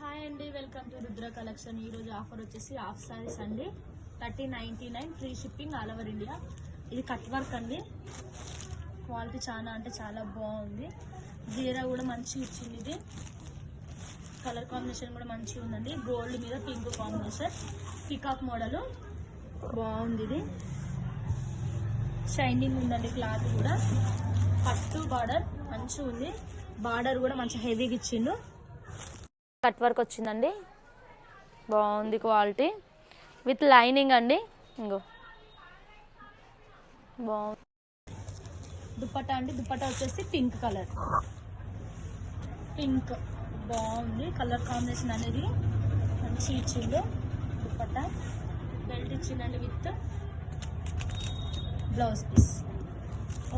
Hi అండి, welcome to Rudra collection. ఈరోజు offer వచ్చేసి హాఫ్ సారీస్ అండి. 3099 free shipping all over India. ఇది కట్ వర్క్ అండి. క్వాలిటీ చాలా అంటే చాలా బాగుంది. జీరా కూడా మంచిగా ఇచ్చింది. ఇది కలర్ కాంబినేషన్ కూడా మంచిగా ఉందండి. గోల్డ్ మీద పింక్ కాంబినేషన్, పికాక్ మోడల్ బాగుంది. ఇది షైనింగ్ ఉందండి. క్లాత్ కూడా పట్టు బార్డర్ మంచిగా ఉంది. బార్డర్ కూడా మంచి హెవీగా ఇచ్చిండు. కట్ వర్క్ వచ్చిందండి. బాగుంది క్వాలిటీ విత్ లైనింగ్ అండి. ఇంకో బాగుంది. దుపట్టా అండి. దుపట్టా వచ్చేసి పింక్ కలర్, పింక్ బాగుంది. కలర్ కాంబినేషన్ అనేది మంచి ఇచ్చిండు. దుపట్టా బెల్ట్ ఇచ్చిందండి విత్ బ్లౌజ్ పీస్.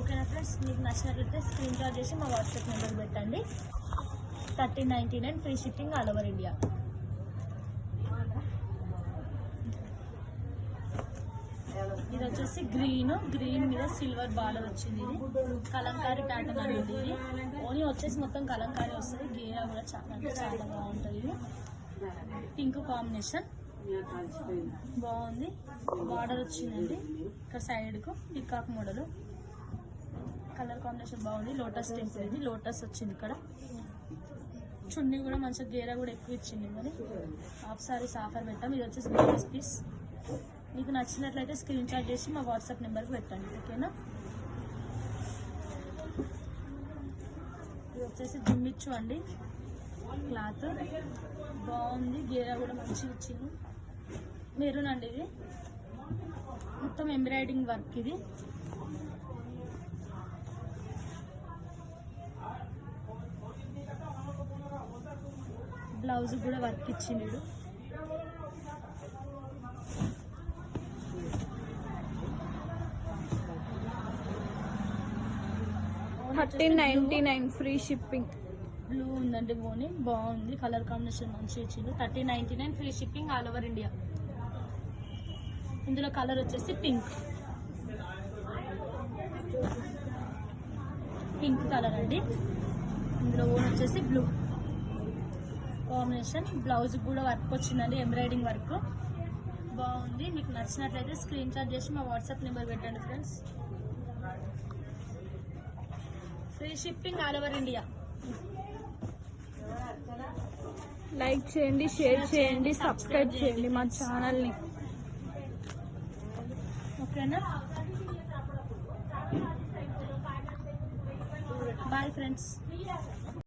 ఓకేనా ఫ్రెండ్స్, మీకు నచ్చినట్లయితే స్క్రీన్ షాట్ చేసి మా వాట్సాప్ నెంబర్ పెట్టండి. 3099 free shipping all over India. ఇది వచ్చేసి గ్రీన్ మీద సిల్వర్ బార్డర్ వచ్చింది. ఇది కలంకారీ ప్యాటర్న్ అనేది. ఇది ఓన్లీ వచ్చేసి మొత్తం కలంకారీ వస్తుంది. గేరా కూడా చాలా అంటే చాలా బాగుంటుంది. ఇది పింక్ కాంబినేషన్ బాగుంది. బార్డర్ వచ్చిందండి ఇక్కడ సైడ్కు పికాక్ మోడల్. కలర్ కాంబినేషన్ బాగుంది. లోటస్ టెంపుల్, ఇది లోటస్ వచ్చింది ఇక్కడ. చున్నీ కూడా మంచిగా గేరా కూడా ఎక్కువ ఇచ్చింది. మరి హాఫ్ సారీస్ ఆఫర్ పెట్టాం. ఇది వచ్చేసి బ్లౌజ్ పీస్. మీకు నచ్చినట్లయితే స్క్రీన్ షాట్ చేసి మా వాట్సాప్ నెంబర్కి పెట్టండి. ఓకేనా. ఇది వచ్చేసి జిమ్మిచ్చు అండి. క్లాత్ బాగుంది. గేరా కూడా మంచిగా ఇచ్చింది. మెరూన్ అండి. ఇది మొత్తం ఎంబ్రాయిడింగ్ వర్క్. ఇది బ్లౌజ్ కూడా వర్క్ ఇచ్చిండు. 3099 ఫ్రీ షిప్పింగ్. బ్లూ ఉందండి. బోని బాగుంది. కలర్ కాంబినేషన్ మంచిగా ఇచ్చిండు. 3099 free shipping all over India. ఇందులో కలర్ వచ్చేసి పింక్ కలర్ అండి. ఇందులో ఓన్ వచ్చేసి బ్లూ కాంబినేషన్. బ్లౌజ్ కూడా వర్క్ వచ్చిందండి, ఎంబ్రాయిడింగ్ వర్క్ బాగుంది. మీకు నచ్చినట్లయితే స్క్రీన్ షాట్ చేసి మా వాట్సాప్ నెంబర్ పెట్టండి friends. Free shipping all over India. Like చేయండి, షేర్ చేయండి, సబ్స్క్రైబ్ చేయండి మా ఛానల్ని. ఓకేనా. Bye friends.